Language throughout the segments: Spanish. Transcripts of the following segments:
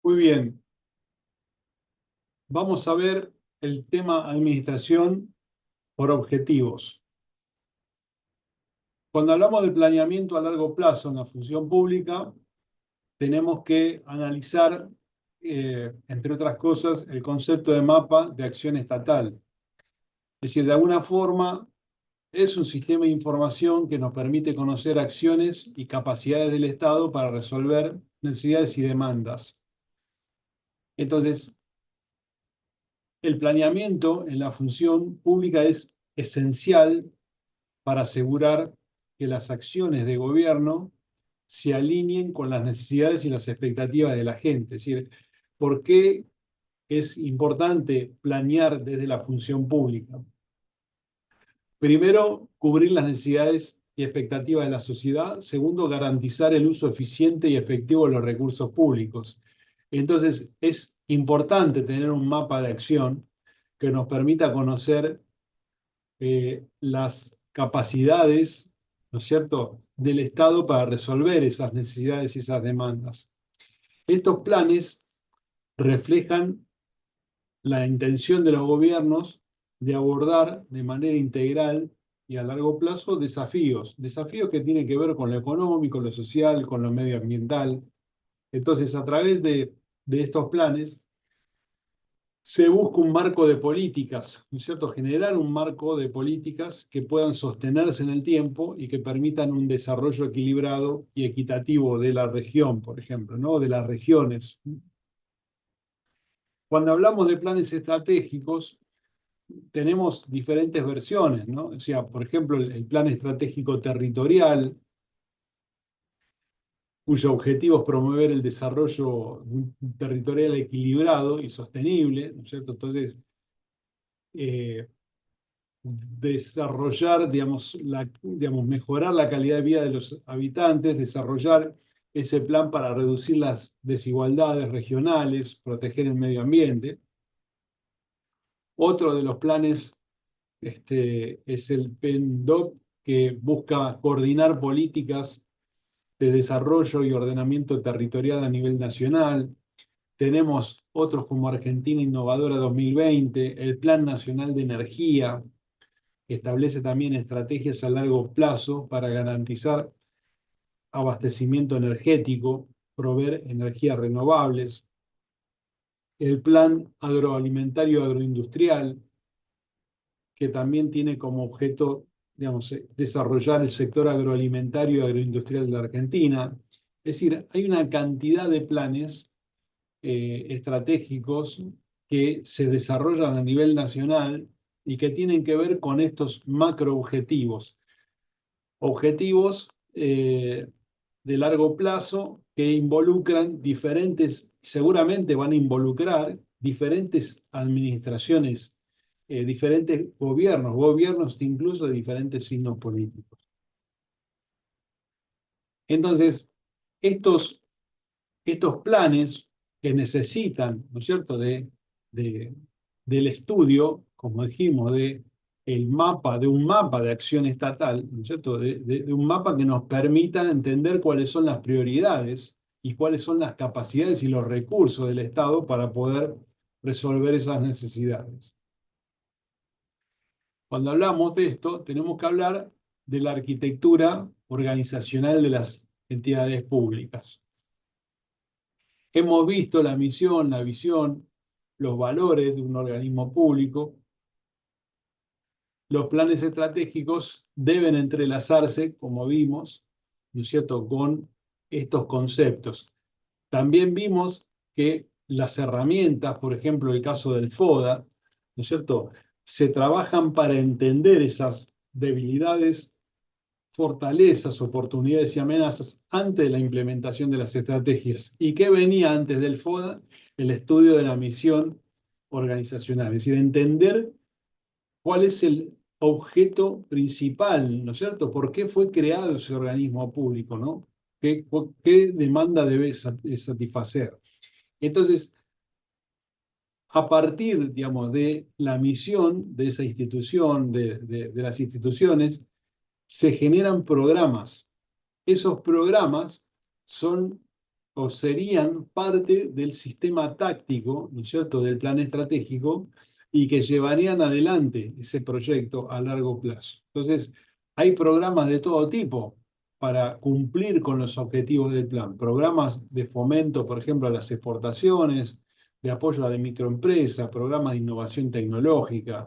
Muy bien, vamos a ver el tema administración por objetivos. Cuando hablamos de planeamiento a largo plazo en la función pública, tenemos que analizar, entre otras cosas, el concepto de mapa de acción estatal. Es decir, de alguna forma, es un sistema de información que nos permite conocer acciones y capacidades del Estado para resolver necesidades y demandas. Entonces, el planeamiento en la función pública es esencial para asegurar que las acciones de gobierno se alineen con las necesidades y las expectativas de la gente. Es decir, ¿por qué es importante planear desde la función pública? Primero, cubrir las necesidades y expectativas de la sociedad. Segundo, garantizar el uso eficiente y efectivo de los recursos públicos. Entonces, es importante tener un mapa de acción que nos permita conocer las capacidades, ¿no es cierto?, del Estado para resolver esas necesidades y esas demandas. Estos planes reflejan la intención de los gobiernos de abordar de manera integral y a largo plazo desafíos que tienen que ver con lo económico, lo social, con lo medioambiental. Entonces, a través de estos planes, se busca un marco de políticas, ¿no es cierto? Generar un marco de políticas que puedan sostenerse en el tiempo y que permitan un desarrollo equilibrado y equitativo de la región, por ejemplo, ¿no? De las regiones. Cuando hablamos de planes estratégicos, tenemos diferentes versiones, ¿no? O sea, por ejemplo, el plan estratégico territorial, cuyo objetivo es promover el desarrollo territorial equilibrado y sostenible, ¿no es cierto? Entonces, eh, desarrollar, digamos, mejorar la calidad de vida de los habitantes, desarrollar ese plan para reducir las desigualdades regionales, proteger el medio ambiente. Otro de los planes es el PENDOC, que busca coordinar políticas de desarrollo y ordenamiento territorial a nivel nacional. Tenemos otros como Argentina Innovadora 2020, el Plan Nacional de Energía, que establece también estrategias a largo plazo para garantizar abastecimiento energético, proveer energías renovables. El Plan Agroalimentario Agroindustrial, que también tiene como objeto, digamos, desarrollar el sector agroalimentario y agroindustrial de la Argentina. Es decir, hay una cantidad de planes estratégicos que se desarrollan a nivel nacional y que tienen que ver con estos macroobjetivos. Objetivos de largo plazo que involucran diferentes, seguramente van a involucrar diferentes administraciones, diferentes gobiernos incluso de diferentes signos políticos. Entonces, estos, estos planes que necesitan, ¿no es cierto?, de, del estudio, como dijimos, de un mapa de acción estatal, ¿no es cierto?, de un mapa que nos permita entender cuáles son las prioridades y cuáles son las capacidades y los recursos del Estado para poder resolver esas necesidades. Cuando hablamos de esto, tenemos que hablar de la arquitectura organizacional de las entidades públicas. Hemos visto la misión, la visión, los valores de un organismo público. Los planes estratégicos deben entrelazarse, como vimos, ¿no es cierto?, con estos conceptos. También vimos que las herramientas, por ejemplo, el caso del FODA, ¿no es cierto?, se trabajan para entender esas debilidades, fortalezas, oportunidades y amenazas antes de la implementación de las estrategias. ¿Y qué venía antes del FODA? El estudio de la misión organizacional, es decir, entender cuál es el objeto principal, ¿no es cierto? ¿Por qué fue creado ese organismo público, ¿no? ¿Qué demanda debe satisfacer? Entonces, a partir, digamos, de la misión de esa institución, de las instituciones, se generan programas. Esos programas son o serían parte del sistema táctico, ¿no es cierto?, del plan estratégico y que llevarían adelante ese proyecto a largo plazo. Entonces, hay programas de todo tipo para cumplir con los objetivos del plan. Programas de fomento, por ejemplo, a las exportaciones, de apoyo a la microempresa, programas de innovación tecnológica,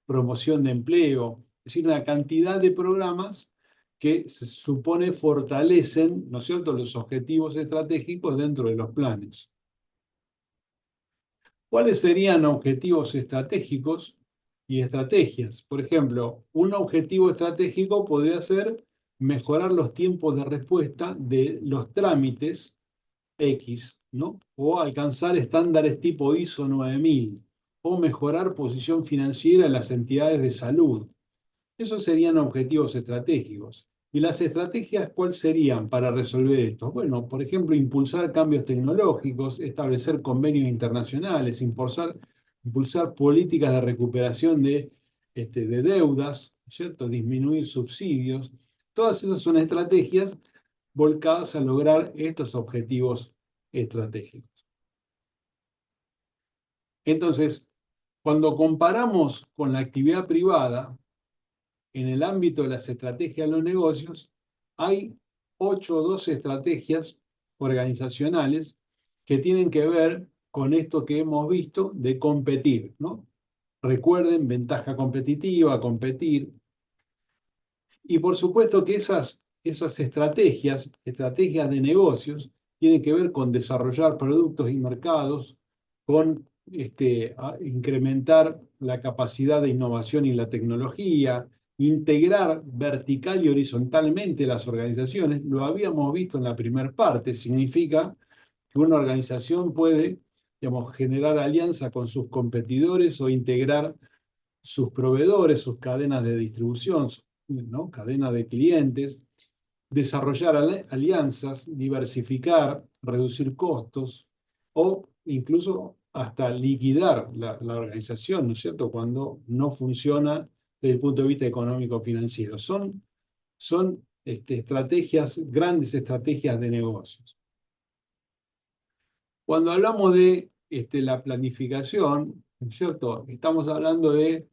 promoción de empleo, es decir, una cantidad de programas que se supone fortalecen, ¿no es cierto?, los objetivos estratégicos dentro de los planes. ¿Cuáles serían objetivos estratégicos y estrategias? Por ejemplo, un objetivo estratégico podría ser mejorar los tiempos de respuesta de los trámites X, ¿no? O alcanzar estándares tipo ISO 9000, o mejorar posición financiera en las entidades de salud. Esos serían objetivos estratégicos. ¿Y las estrategias cuáles serían para resolver esto? Bueno, por ejemplo, impulsar cambios tecnológicos, establecer convenios internacionales, impulsar políticas de recuperación de deudas, ¿cierto? Disminuir subsidios. Todas esas son estrategias volcadas a lograr estos objetivos estratégicos. Entonces, cuando comparamos con la actividad privada, en el ámbito de las estrategias de los negocios, hay 8 o 12 estrategias organizacionales que tienen que ver con esto que hemos visto de competir, ¿no? Recuerden, ventaja competitiva, competir. Y por supuesto que esas estrategias de negocios, tienen que ver con desarrollar productos y mercados, con incrementar la capacidad de innovación y la tecnología, integrar vertical y horizontalmente las organizaciones. Lo habíamos visto en la primera parte, significa que una organización puede, digamos, generar alianza con sus competidores o integrar sus proveedores, sus cadenas de distribución, ¿no? Cadena de clientes, desarrollar alianzas, diversificar, reducir costos o incluso hasta liquidar la organización, ¿no es cierto?, cuando no funciona desde el punto de vista económico-financiero. Son estrategias, grandes estrategias de negocios. Cuando hablamos de la planificación, ¿no es cierto?, estamos hablando de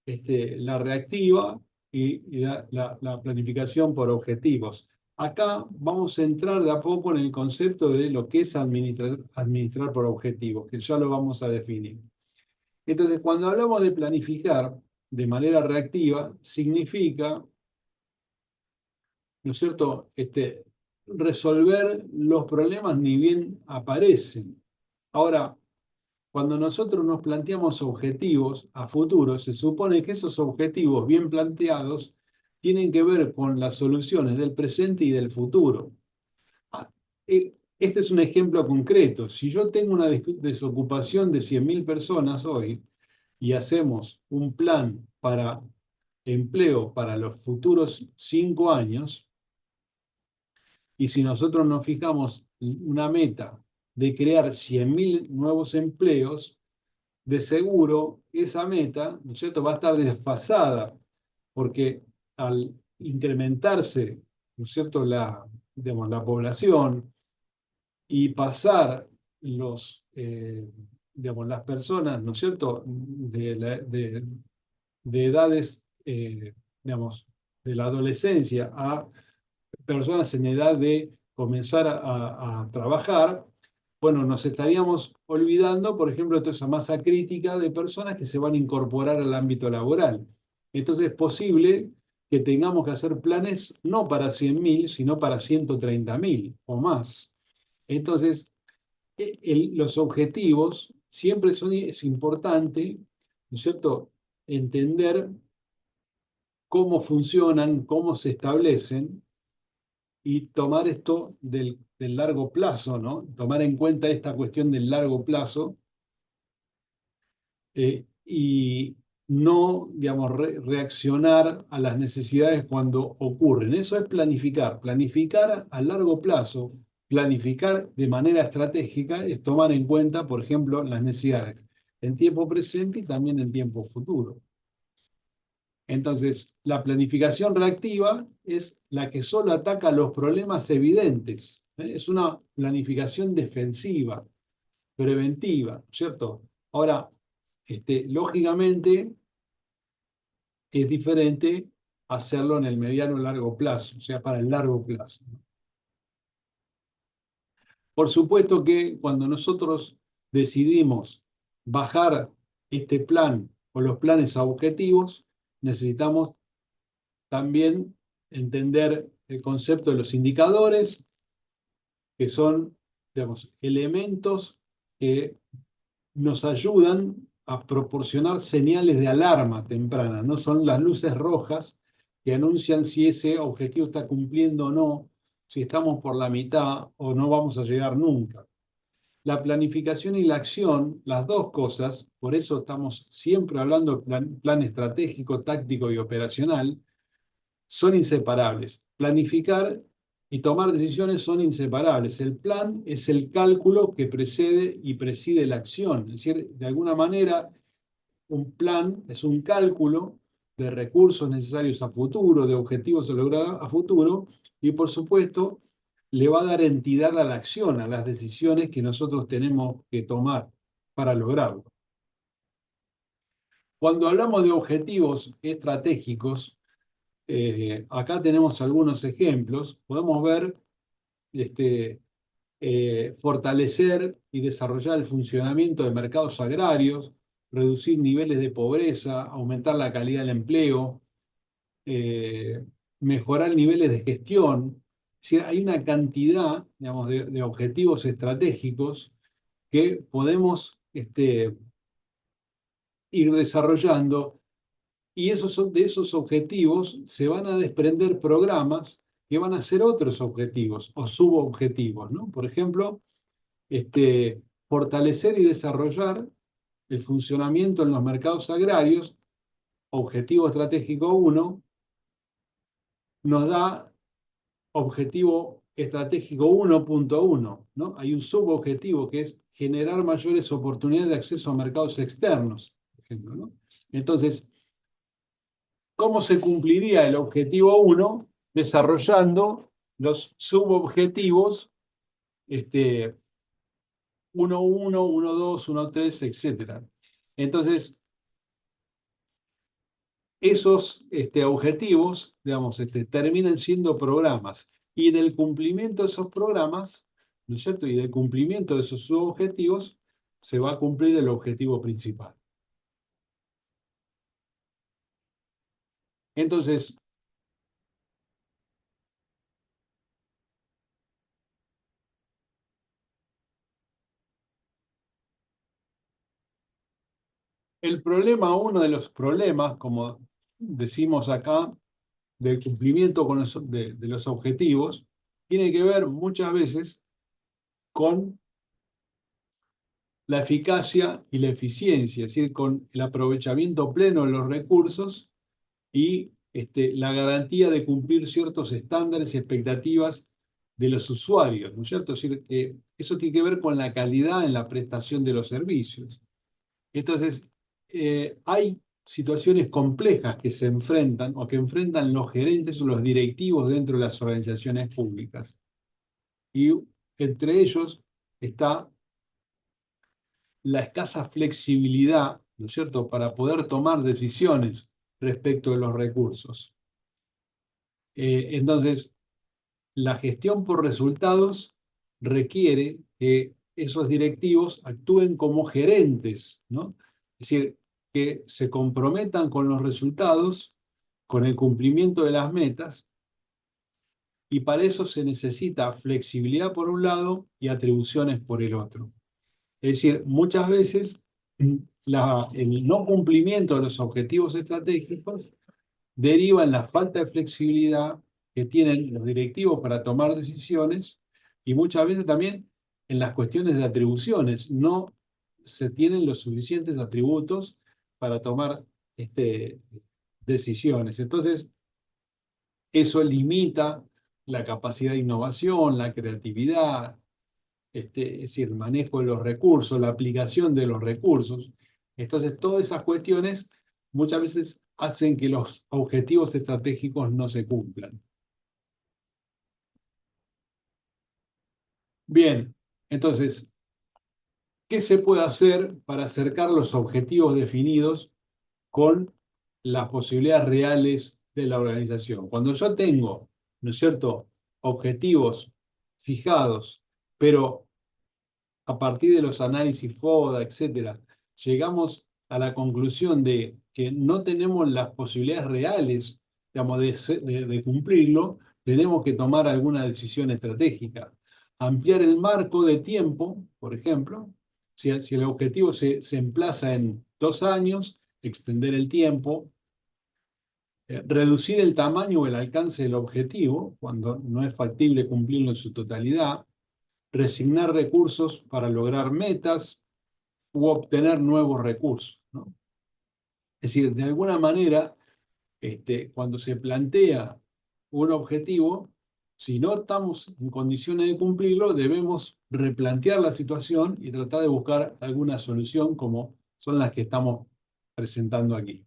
la reactiva y la planificación por objetivos. Acá vamos a entrar de a poco en el concepto de lo que es administrar por objetivos, que ya lo vamos a definir. Entonces, cuando hablamos de planificar de manera reactiva, significa, ¿no es cierto?, resolver los problemas ni bien aparecen. Ahora, cuando nosotros nos planteamos objetivos a futuro, se supone que esos objetivos bien planteados tienen que ver con las soluciones del presente y del futuro. Este es un ejemplo concreto. Si yo tengo una desocupación de 100.000 personas hoy y hacemos un plan para empleo para los futuros 5 años, y si nosotros nos fijamos una meta de crear 100.000 nuevos empleos, de seguro esa meta, ¿no es cierto?, va a estar desfasada, porque al incrementarse, ¿no es cierto?, digamos, la población y pasar digamos, las personas, ¿no es cierto?, de edades, digamos, de la adolescencia a personas en edad de comenzar a trabajar, bueno, nos estaríamos olvidando, por ejemplo, de toda esa masa crítica de personas que se van a incorporar al ámbito laboral. Entonces es posible que tengamos que hacer planes no para 100.000, sino para 130.000 o más. Entonces, los objetivos siempre es importante, ¿no es cierto?, entender cómo funcionan, cómo se establecen, y tomar esto del largo plazo, ¿no? Tomar en cuenta esta cuestión del largo plazo y no, digamos, reaccionar a las necesidades cuando ocurren. Eso es planificar. Planificar a largo plazo, planificar de manera estratégica, es tomar en cuenta, por ejemplo, las necesidades en tiempo presente y también en tiempo futuro. Entonces, la planificación reactiva es la que solo ataca los problemas evidentes Es una planificación defensiva, preventiva, ¿cierto? Ahora, lógicamente, es diferente hacerlo en el mediano o largo plazo, o sea, para el largo plazo. Por supuesto que cuando nosotros decidimos bajar este plan o los planes a objetivos, necesitamos también entender el concepto de los indicadores, que son, digamos, elementos que nos ayudan a proporcionar señales de alarma temprana, no son las luces rojas que anuncian si ese objetivo está cumpliendo o no, si estamos por la mitad o no vamos a llegar nunca. La planificación y la acción, las dos cosas, por eso estamos siempre hablando de plan estratégico, táctico y operacional, son inseparables. Planificar y tomar decisiones son inseparables. El plan es el cálculo que precede y preside la acción. Es decir, de alguna manera, un plan es un cálculo de recursos necesarios a futuro, de objetivos a lograr a futuro, y por supuesto, le va a dar entidad a la acción, a las decisiones que nosotros tenemos que tomar para lograrlo. Cuando hablamos de objetivos estratégicos, acá tenemos algunos ejemplos. Podemos ver fortalecer y desarrollar el funcionamiento de mercados agrarios, reducir niveles de pobreza, aumentar la calidad del empleo, eh, mejorar niveles de gestión. Es decir, hay una cantidad, digamos, de objetivos estratégicos que podemos ir desarrollando y de esos objetivos se van a desprender programas que van a ser otros objetivos o subobjetivos, ¿no? Por ejemplo, fortalecer y desarrollar el funcionamiento en los mercados agrarios, objetivo estratégico 1, nos da objetivo estratégico 1.1, ¿no? Hay un subobjetivo que es generar mayores oportunidades de acceso a mercados externos, por ejemplo, ¿no? Entonces, ¿cómo se cumpliría el objetivo 1? Desarrollando los subobjetivos 1.1, 1.2, 1.3, etcétera. Entonces, esos objetivos, digamos, terminan siendo programas. Y del cumplimiento de esos programas, ¿no es cierto? Y del cumplimiento de esos subobjetivos, se va a cumplir el objetivo principal. Entonces, el problema, uno de los problemas, como decimos acá, del cumplimiento de los objetivos, tiene que ver muchas veces con la eficacia y la eficiencia, es decir, con el aprovechamiento pleno de los recursos y la garantía de cumplir ciertos estándares y expectativas de los usuarios, ¿no es cierto? Es decir, que eso tiene que ver con la calidad en la prestación de los servicios. Entonces, hay situaciones complejas que se enfrentan o que enfrentan los gerentes o los directivos dentro de las organizaciones públicas. Y entre ellos está la escasa flexibilidad, ¿no es cierto?, para poder tomar decisiones respecto de los recursos. Entonces, la gestión por resultados requiere que esos directivos actúen como gerentes, ¿no? Es decir, que se comprometan con los resultados, con el cumplimiento de las metas, y para eso se necesita flexibilidad por un lado y atribuciones por el otro. Es decir, muchas veces el no cumplimiento de los objetivos estratégicos deriva en la falta de flexibilidad que tienen los directivos para tomar decisiones y muchas veces también en las cuestiones de atribuciones. No se tienen los suficientes atributos para tomar decisiones. Entonces, eso limita la capacidad de innovación, la creatividad, es decir, el manejo de los recursos, la aplicación de los recursos. Entonces, todas esas cuestiones muchas veces hacen que los objetivos estratégicos no se cumplan. Bien, entonces, ¿qué se puede hacer para acercar los objetivos definidos con las posibilidades reales de la organización? Cuando yo tengo, ¿no es cierto?, objetivos fijados, pero a partir de los análisis FODA, etcétera, llegamos a la conclusión de que no tenemos las posibilidades reales, digamos, de cumplirlo, tenemos que tomar alguna decisión estratégica. Ampliar el marco de tiempo, por ejemplo, si el objetivo se emplaza en 2 años, extender el tiempo, reducir el tamaño o el alcance del objetivo cuando no es factible cumplirlo en su totalidad, resignar recursos para lograr metas u obtener nuevos recursos, ¿no? Es decir, de alguna manera, cuando se plantea un objetivo, si no estamos en condiciones de cumplirlo, debemos replantear la situación y tratar de buscar alguna solución como son las que estamos presentando aquí.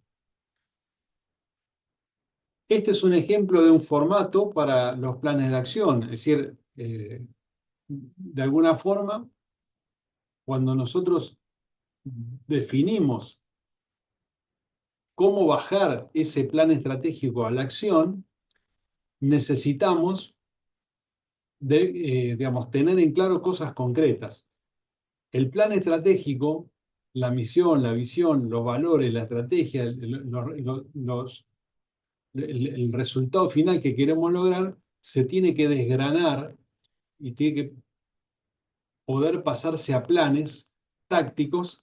Este es un ejemplo de un formato para los planes de acción, es decir, de alguna forma, cuando nosotros definimos cómo bajar ese plan estratégico a la acción, necesitamos digamos, tener en claro cosas concretas. El plan estratégico, la misión, la visión, los valores, la estrategia, el resultado final que queremos lograr, se tiene que desgranar y tiene que poder pasarse a planes tácticos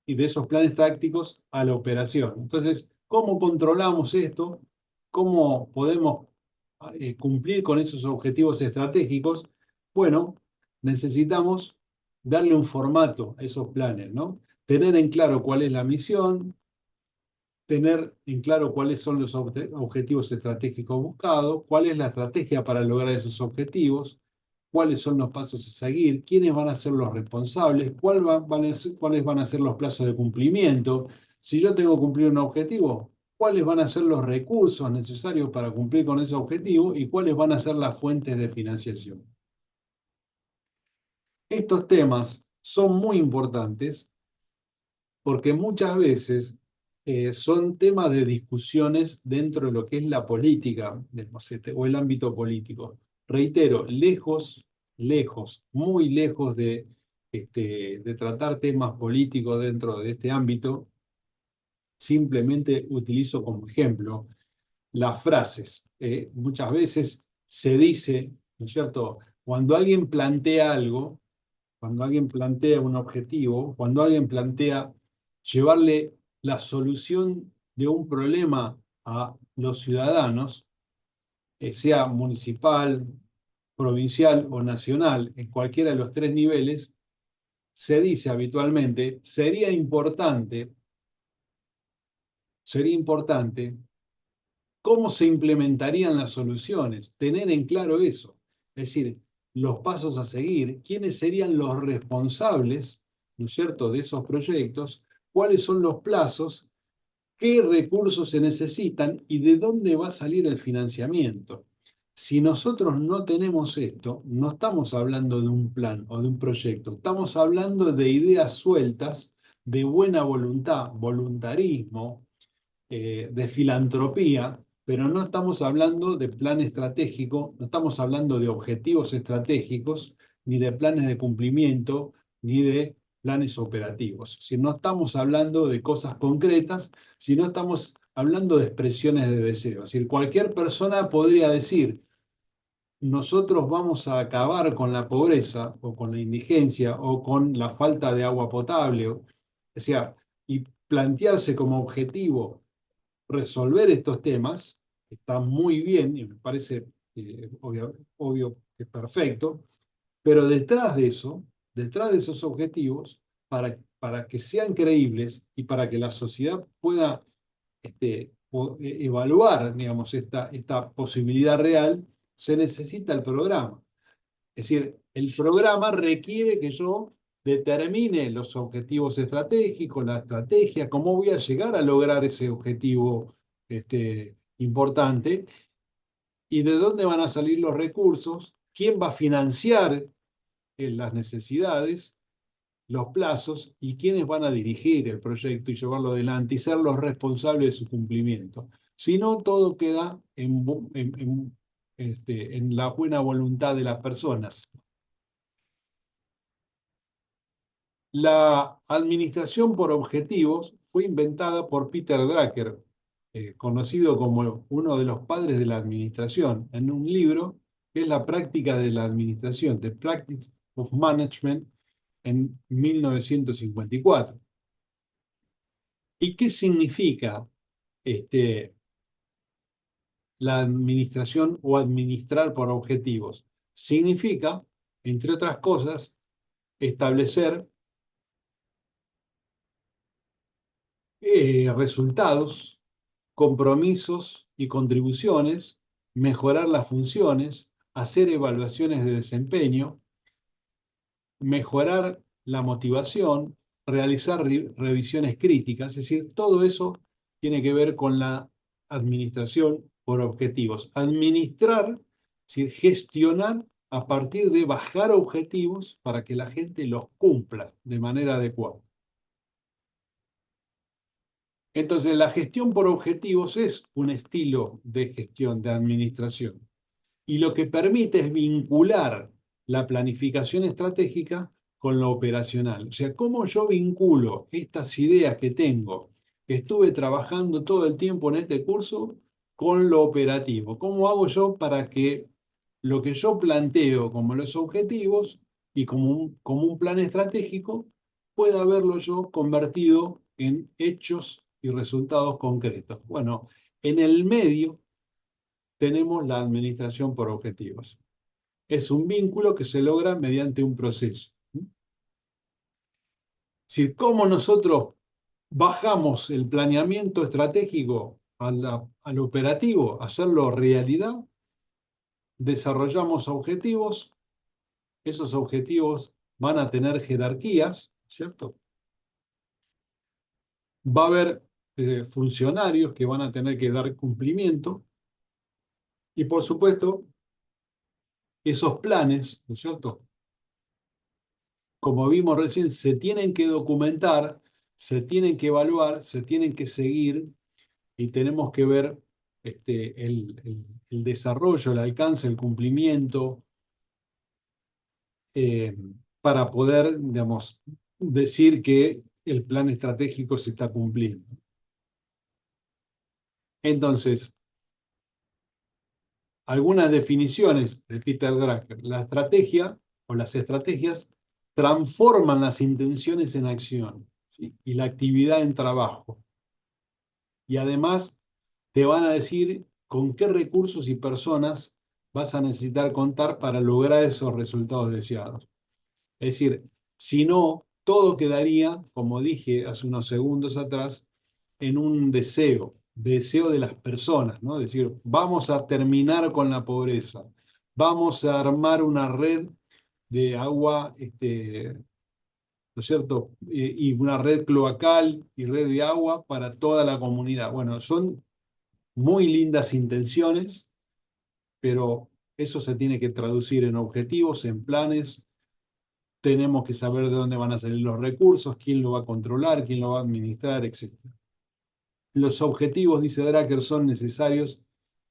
y de esos planes tácticos a la operación. Entonces, ¿cómo controlamos esto? ¿Cómo podemos cumplir con esos objetivos estratégicos? Bueno, necesitamos darle un formato a esos planes, ¿no? Tener en claro cuál es la misión, tener en claro cuáles son los objetivos estratégicos buscados, cuál es la estrategia para lograr esos objetivos, cuáles son los pasos a seguir, quiénes van a ser los responsables, cuáles van a ser los plazos de cumplimiento. Si yo tengo que cumplir un objetivo, cuáles van a ser los recursos necesarios para cumplir con ese objetivo y cuáles van a ser las fuentes de financiación. Estos temas son muy importantes porque muchas veces son temas de discusiones dentro de lo que es la política o el ámbito político. Reitero, lejos, muy lejos de tratar temas políticos dentro de este ámbito, simplemente utilizo como ejemplo las frases. Muchas veces se dice, ¿no es cierto? Cuando alguien plantea algo, cuando alguien plantea un objetivo, cuando alguien plantea llevarle la solución de un problema a los ciudadanos, sea municipal, provincial o nacional, en cualquiera de los tres niveles, se dice habitualmente, sería importante cómo se implementarían las soluciones, tener en claro eso, es decir, los pasos a seguir, quiénes serían los responsables, ¿no es cierto?, de esos proyectos, cuáles son los plazos, qué recursos se necesitan y de dónde va a salir el financiamiento. Si nosotros no tenemos esto, no estamos hablando de un plan o de un proyecto, estamos hablando de ideas sueltas, de buena voluntad, voluntarismo, de filantropía, pero no estamos hablando de plan estratégico, no estamos hablando de objetivos estratégicos, ni de planes de cumplimiento, ni de planes operativos. Si no estamos hablando de cosas concretas, sino estamos hablando de expresiones de deseo. Es decir, cualquier persona podría decir, nosotros vamos a acabar con la pobreza o con la indigencia o con la falta de agua potable, o sea, y plantearse como objetivo resolver estos temas, está muy bien y me parece obvio que es perfecto, pero detrás de esos objetivos, para que sean creíbles y para que la sociedad pueda evaluar, digamos, esta posibilidad real, se necesita el programa. Es decir, el programa requiere que yo determine los objetivos estratégicos, la estrategia, cómo voy a llegar a lograr ese objetivo importante y de dónde van a salir los recursos, quién va a financiar las necesidades, los plazos y quiénes van a dirigir el proyecto y llevarlo adelante y ser los responsables de su cumplimiento. Si no, todo queda en la buena voluntad de las personas. La administración por objetivos fue inventada por Peter Drucker, conocido como uno de los padres de la administración, en un libro que es La práctica de la administración, The Practice of Management, en 1954. ¿Y qué significa la administración o administrar por objetivos? Significa, entre otras cosas, establecer resultados, compromisos y contribuciones, mejorar las funciones, hacer evaluaciones de desempeño, mejorar la motivación, realizar revisiones críticas, es decir, todo eso tiene que ver con la administración por objetivos. Administrar, es decir, gestionar a partir de bajar objetivos para que la gente los cumpla de manera adecuada. Entonces, la gestión por objetivos es un estilo de gestión, de administración. Y lo que permite es vincular la planificación estratégica con lo operacional. O sea, cómo yo vinculo estas ideas que tengo, que estuve trabajando todo el tiempo en este curso, con lo operativo. ¿Cómo hago yo para que lo que yo planteo como los objetivos y como un plan estratégico, pueda verlo yo convertido en hechos y resultados concretos? Bueno, en el medio tenemos la administración por objetivos. Es un vínculo que se logra mediante un proceso. Es decir, cómo nosotros bajamos el planeamiento estratégico al operativo, hacerlo realidad, desarrollamos objetivos, esos objetivos van a tener jerarquías, ¿cierto? Va a haber funcionarios que van a tener que dar cumplimiento y, por supuesto, esos planes, ¿no es cierto?, como vimos recién, se tienen que documentar, se tienen que evaluar, se tienen que seguir y tenemos que ver el desarrollo, el alcance, el cumplimiento, eh, para poder, digamos, decir que el plan estratégico se está cumpliendo. Entonces, algunas definiciones de Peter Drucker. La estrategia o las estrategias transforman las intenciones en acción, ¿sí?, y la actividad en trabajo. Y además te van a decir con qué recursos y personas vas a necesitar contar para lograr esos resultados deseados. Es decir, si no, todo quedaría, como dije hace unos segundos atrás, en un deseo de las personas, ¿no? Es decir, vamos a terminar con la pobreza, vamos a armar una red de agua, ¿no es cierto?, y una red cloacal y red de agua para toda la comunidad. Bueno, son muy lindas intenciones, pero eso se tiene que traducir en objetivos, en planes. Tenemos que saber de dónde van a salir los recursos, quién lo va a controlar, quién lo va a administrar, etc. Los objetivos, dice Drucker, son necesarios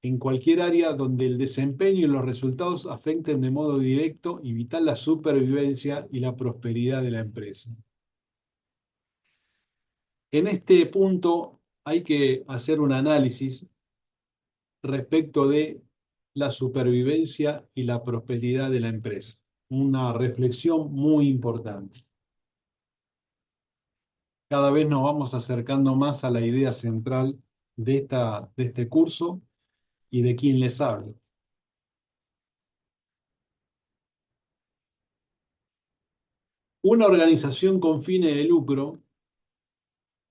en cualquier área donde el desempeño y los resultados afecten de modo directo y vital la supervivencia y la prosperidad de la empresa. En este punto hay que hacer un análisis respecto de la supervivencia y la prosperidad de la empresa. Una reflexión muy importante. Cada vez nos vamos acercando más a la idea central de este curso y de quien les habla. Una organización con fines de lucro,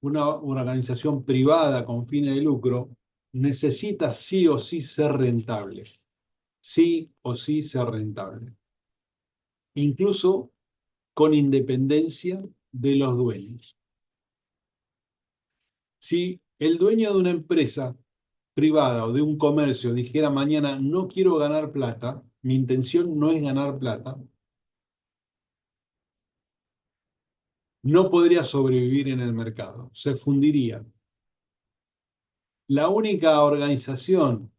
una organización privada con fines de lucro, necesita sí o sí ser rentable. Sí o sí ser rentable. Incluso con independencia de los dueños. Si el dueño de una empresa privada o de un comercio dijera mañana no quiero ganar plata, mi intención no es ganar plata, no podría sobrevivir en el mercado, se fundiría. La única organización,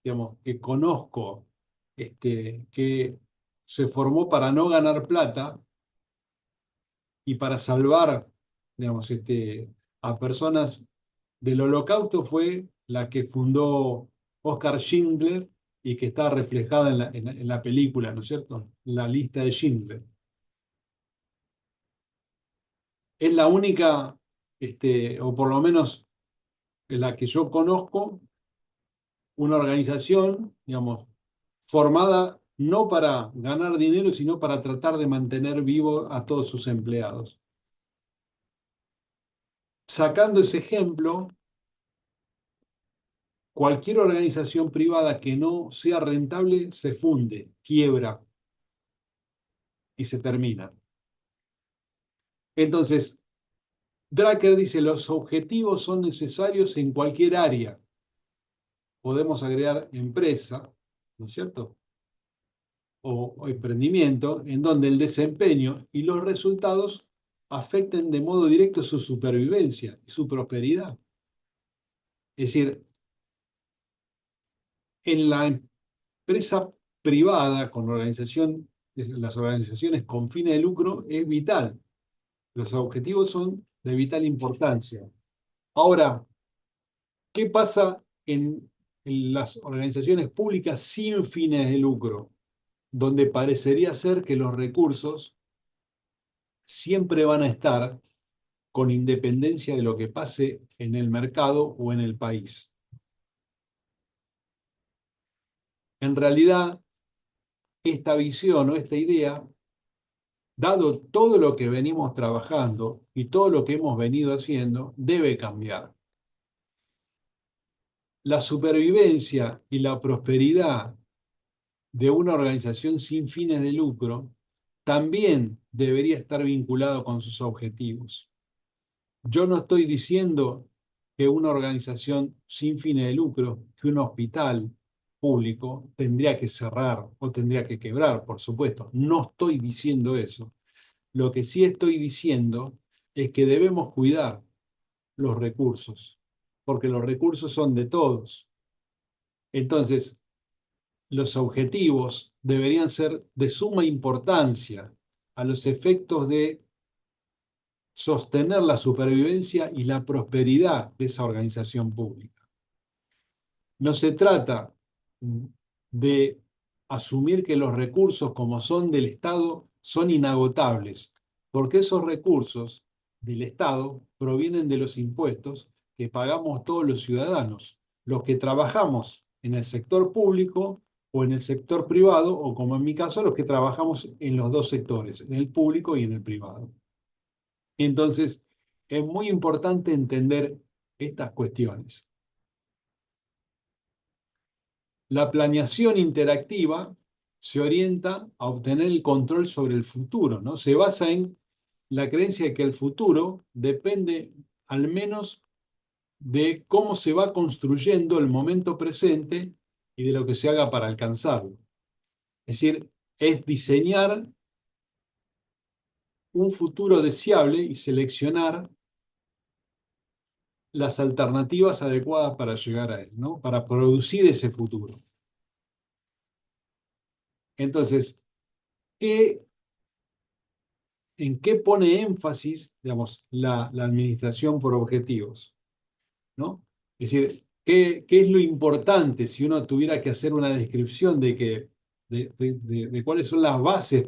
digamos, que conozco que se formó para no ganar plata y para salvar, digamos, a personas del Holocausto fue la que fundó Oskar Schindler y que está reflejada en la película, ¿no es cierto? La lista de Schindler. Es la única, o por lo menos la que yo conozco, una organización, digamos, formada no para ganar dinero, sino para tratar de mantener vivo a todos sus empleados. Sacando ese ejemplo, cualquier organización privada que no sea rentable se funde, quiebra y se termina. Entonces, Drucker dice, los objetivos son necesarios en cualquier área. Podemos agregar empresa, ¿no es cierto? O emprendimiento, en donde el desempeño y los resultados afecten de modo directo su supervivencia y su prosperidad. Es decir, en la empresa privada con organización, las organizaciones con fines de lucro es vital. Los objetivos son de vital importancia. Ahora, ¿qué pasa en las organizaciones públicas sin fines de lucro? Donde parecería ser que los recursos siempre van a estar con independencia de lo que pase en el mercado o en el país. En realidad, esta visión o esta idea, dado todo lo que venimos trabajando y todo lo que hemos venido haciendo, debe cambiar. La supervivencia y la prosperidad de una organización sin fines de lucro también debería estar vinculado con sus objetivos. Yo no estoy diciendo que una organización sin fines de lucro, que un hospital público tendría que cerrar o tendría que quebrar, por supuesto. No estoy diciendo eso. Lo que sí estoy diciendo es que debemos cuidar los recursos, porque los recursos son de todos. Entonces, los objetivos deberían ser de suma importancia a los efectos de sostener la supervivencia y la prosperidad de esa organización pública. No se trata de asumir que los recursos como son del Estado son inagotables, porque esos recursos del Estado provienen de los impuestos que pagamos todos los ciudadanos, los que trabajamos en el sector público o en el sector privado, o como en mi caso, los que trabajamos en los dos sectores, en el público y en el privado. Entonces, es muy importante entender estas cuestiones. La planeación interactiva se orienta a obtener el control sobre el futuro, ¿no? Se basa en la creencia de que el futuro depende al menos de cómo se va construyendo el momento presente y de lo que se haga para alcanzarlo. Es decir, es diseñar un futuro deseable y seleccionar las alternativas adecuadas para llegar a él, ¿no? Para producir ese futuro. Entonces, ¿en qué pone énfasis, digamos, la administración por objetivos? ¿No? Es decir, ¿qué es lo importante si uno tuviera que hacer una descripción de cuáles son las bases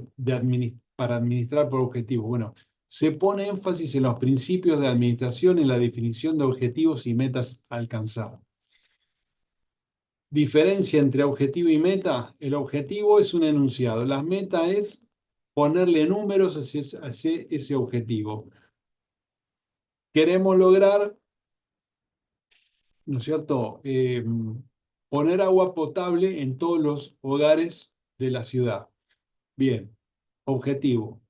para administrar por objetivos? Bueno, se pone énfasis en los principios de administración, en la definición de objetivos y metas a alcanzar. Diferencia entre objetivo y meta: el objetivo es un enunciado, la meta es ponerle números hacia ese objetivo. Queremos lograr, ¿no es cierto?, poner agua potable en todos los hogares de la ciudad. Bien, objetivo: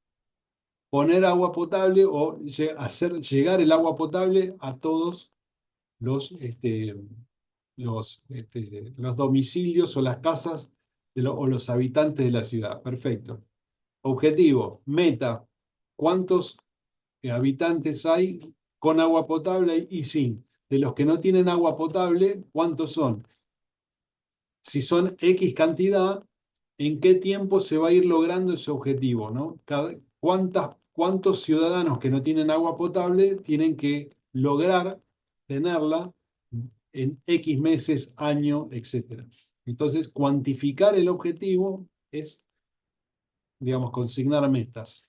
poner agua potable o hacer llegar el agua potable a todos los, los domicilios o las casas o los habitantes de la ciudad. Perfecto. Objetivo, meta: ¿cuántos habitantes hay con agua potable y sin. De los que no tienen agua potable, ¿cuántos son? Si son X cantidad, ¿en qué tiempo se va a ir logrando ese objetivo, ¿no? ¿Cuántos ciudadanos que no tienen agua potable tienen que lograr tenerla en X meses, año, etcétera? Entonces, cuantificar el objetivo es, digamos, consignar metas.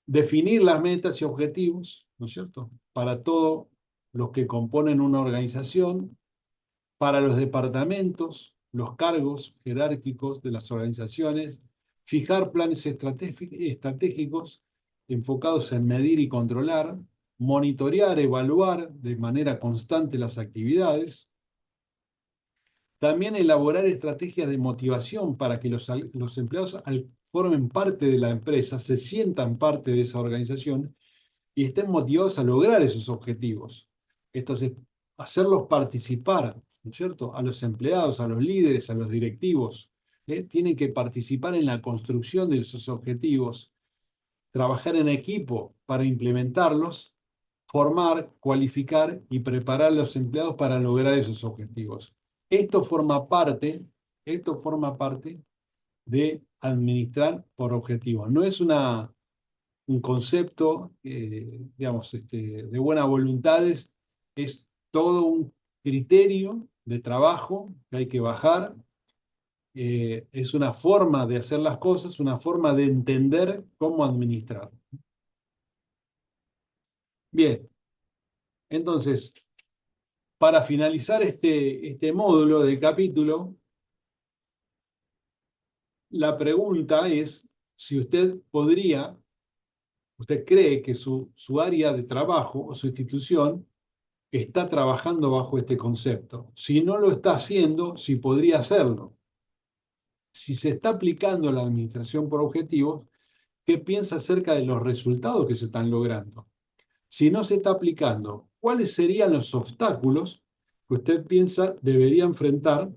Definir las metas y objetivos, ¿no es cierto? Para todos los que componen una organización, para los departamentos, los cargos jerárquicos de las organizaciones, fijar planes estratégicos enfocados en medir y controlar, monitorear, evaluar de manera constante las actividades, también elaborar estrategias de motivación para que los empleados formen parte de la empresa, se sientan parte de esa organización y estén motivados a lograr esos objetivos. Entonces, hacerlos participar, ¿no es cierto? A los empleados, a los líderes, a los directivos, tienen que participar en la construcción de esos objetivos, trabajar en equipo para implementarlos, formar, cualificar y preparar a los empleados para lograr esos objetivos. Esto forma parte de administrar por objetivos. No es un concepto, digamos, de buenas voluntades, es todo un criterio de trabajo que hay que bajar, es una forma de hacer las cosas, una forma de entender cómo administrar. Bien, entonces, para finalizar este módulo del capítulo, la pregunta es si usted cree que su área de trabajo o su institución está trabajando bajo este concepto. Si no lo está haciendo, si podría hacerlo. Si se está aplicando la administración por objetivos, ¿qué piensa acerca de los resultados que se están logrando? Si no se está aplicando, ¿cuáles serían los obstáculos que usted piensa debería enfrentar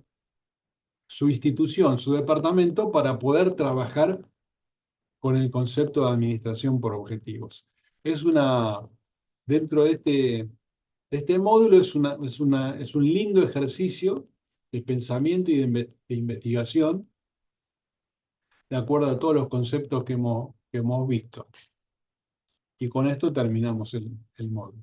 su institución, su departamento, para poder trabajar con el concepto de administración por objetivos? Es dentro de este módulo es un lindo ejercicio de pensamiento y de investigación, de acuerdo a todos los conceptos que hemos visto. Y con esto terminamos el módulo.